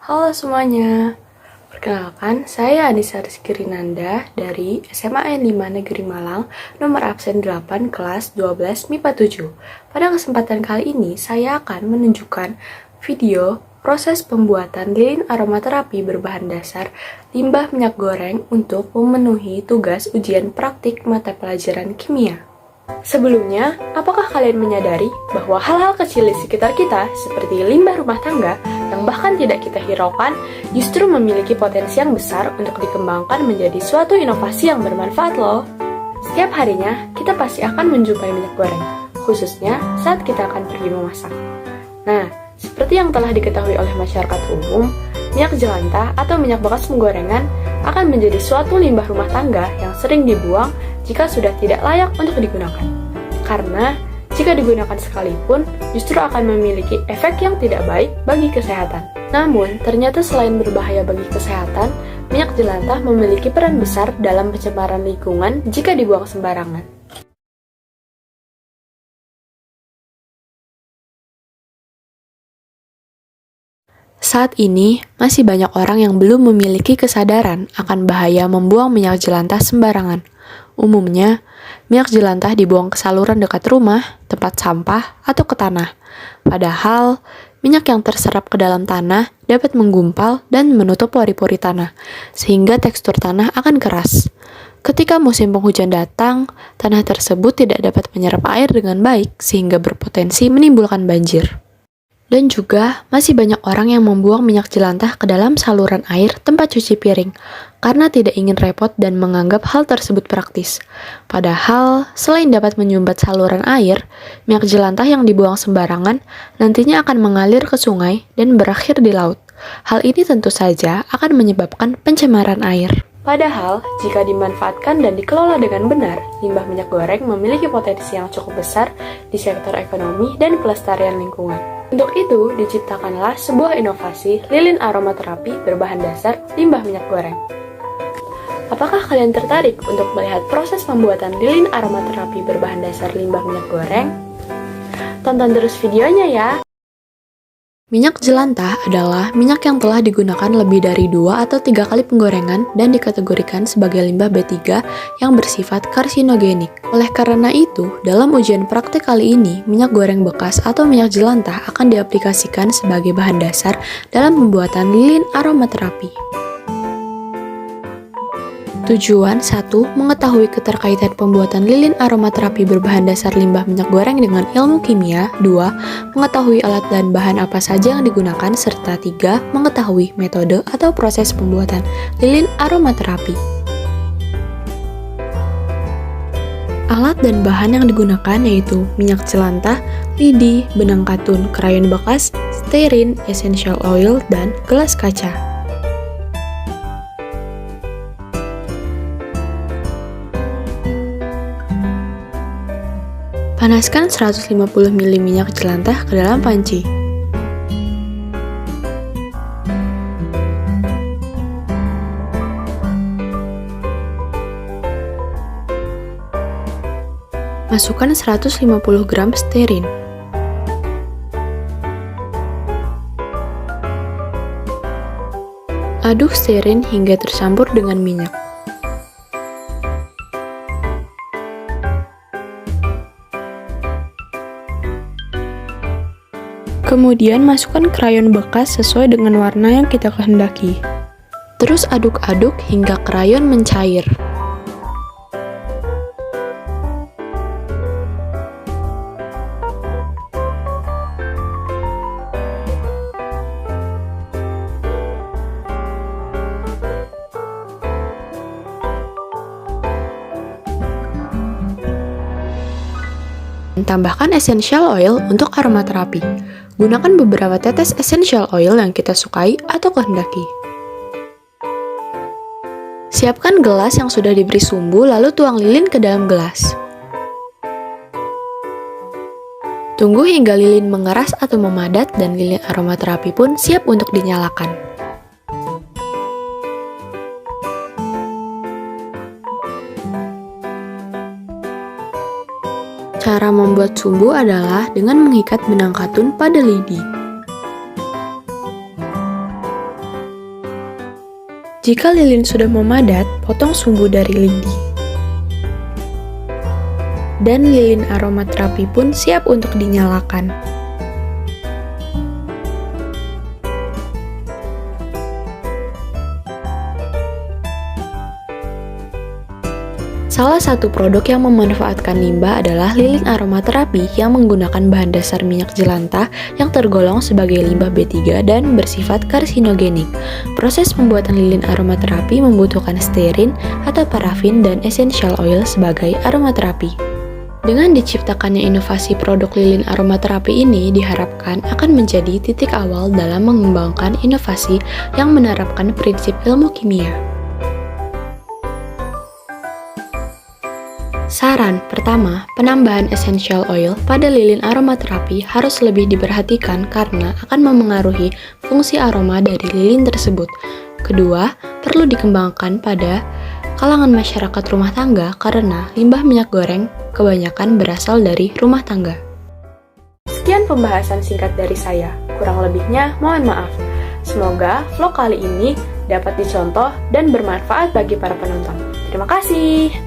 Halo semuanya, perkenalkan saya Anissa Rizky Rinanda dari SMA N5 Negeri Malang, nomor absen 8 kelas 12 MIPA 7. Pada kesempatan kali ini saya akan menunjukkan video proses pembuatan lilin aromaterapi berbahan dasar limbah minyak goreng untuk memenuhi tugas ujian praktik mata pelajaran kimia. Sebelumnya, apakah kalian menyadari bahwa hal-hal kecil di sekitar kita, seperti limbah rumah tangga, yang bahkan tidak kita hiraukan, justru memiliki potensi yang besar untuk dikembangkan menjadi suatu inovasi yang bermanfaat loh. Setiap harinya, kita pasti akan menjumpai minyak goreng, khususnya saat kita akan pergi memasak. Nah, seperti yang telah diketahui oleh masyarakat umum, minyak jelantah atau minyak bekas penggorengan akan menjadi suatu limbah rumah tangga yang sering dibuang jika sudah tidak layak untuk digunakan. Karena jika digunakan sekalipun, justru akan memiliki efek yang tidak baik bagi kesehatan. Namun, ternyata selain berbahaya bagi kesehatan, minyak jelantah memiliki peran besar dalam pencemaran lingkungan jika dibuang sembarangan. Saat ini, masih banyak orang yang belum memiliki kesadaran akan bahaya membuang minyak jelantah sembarangan. Umumnya, minyak jelantah dibuang ke saluran dekat rumah, tempat sampah, atau ke tanah. Padahal, minyak yang terserap ke dalam tanah dapat menggumpal dan menutup pori-pori tanah, sehingga tekstur tanah akan keras. Ketika musim penghujan datang, tanah tersebut tidak dapat menyerap air dengan baik, sehingga berpotensi menimbulkan banjir. Dan juga masih banyak orang yang membuang minyak jelantah ke dalam saluran air tempat cuci piring karena tidak ingin repot dan menganggap hal tersebut praktis. Padahal, selain dapat menyumbat saluran air, minyak jelantah yang dibuang sembarangan nantinya akan mengalir ke sungai dan berakhir di laut. Hal ini tentu saja akan menyebabkan pencemaran air. Padahal, jika dimanfaatkan dan dikelola dengan benar, limbah minyak goreng memiliki potensi yang cukup besar di sektor ekonomi dan pelestarian lingkungan. Untuk itu, diciptakanlah sebuah inovasi lilin aromaterapi berbahan dasar limbah minyak goreng. Apakah kalian tertarik untuk melihat proses pembuatan lilin aromaterapi berbahan dasar limbah minyak goreng? Tonton terus videonya ya! Minyak jelantah adalah minyak yang telah digunakan lebih dari 2 atau 3 kali penggorengan dan dikategorikan sebagai limbah B3 yang bersifat karsinogenik. Oleh karena itu, dalam ujian praktik kali ini, minyak goreng bekas atau minyak jelantah akan diaplikasikan sebagai bahan dasar dalam pembuatan lilin aromaterapi. Tujuan 1. Mengetahui keterkaitan pembuatan lilin aromaterapi berbahan dasar limbah minyak goreng dengan ilmu kimia. 2. Mengetahui alat dan bahan apa saja yang digunakan. Serta 3. Mengetahui metode atau proses pembuatan lilin aromaterapi. Alat dan bahan yang digunakan yaitu minyak jelantah, lidi, benang katun, krayon bekas, stearin, essential oil, dan gelas kaca. Panaskan 150 ml minyak jelantah ke dalam panci. Masukkan 150 gram stearin. Aduk stearin hingga tercampur dengan minyak. Kemudian masukkan krayon bekas sesuai dengan warna yang kita kehendaki. Terus aduk-aduk hingga krayon mencair. Tambahkan essential oil untuk aromaterapi. Gunakan beberapa tetes essential oil yang kita sukai atau kehendaki. Siapkan gelas yang sudah diberi sumbu, lalu tuang lilin ke dalam gelas. Tunggu hingga lilin mengeras atau memadat dan lilin aromaterapi pun siap untuk dinyalakan. Cara membuat sumbu adalah dengan mengikat benang katun pada lidi. Jika lilin sudah memadat, potong sumbu dari lidi. Dan lilin aromaterapi pun siap untuk dinyalakan. Salah satu produk yang memanfaatkan limbah adalah lilin aromaterapi yang menggunakan bahan dasar minyak jelantah yang tergolong sebagai limbah B3 dan bersifat karsinogenik. Proses pembuatan lilin aromaterapi membutuhkan stearin atau parafin dan essential oil sebagai aromaterapi. Dengan diciptakannya inovasi produk lilin aromaterapi ini diharapkan akan menjadi titik awal dalam mengembangkan inovasi yang menerapkan prinsip ilmu kimia. Saran pertama, penambahan essential oil pada lilin aromaterapi harus lebih diperhatikan karena akan memengaruhi fungsi aroma dari lilin tersebut. Kedua, perlu dikembangkan pada kalangan masyarakat rumah tangga karena limbah minyak goreng kebanyakan berasal dari rumah tangga. Sekian pembahasan singkat dari saya, kurang lebihnya mohon maaf. Semoga vlog kali ini dapat dicontoh dan bermanfaat bagi para penonton. Terima kasih.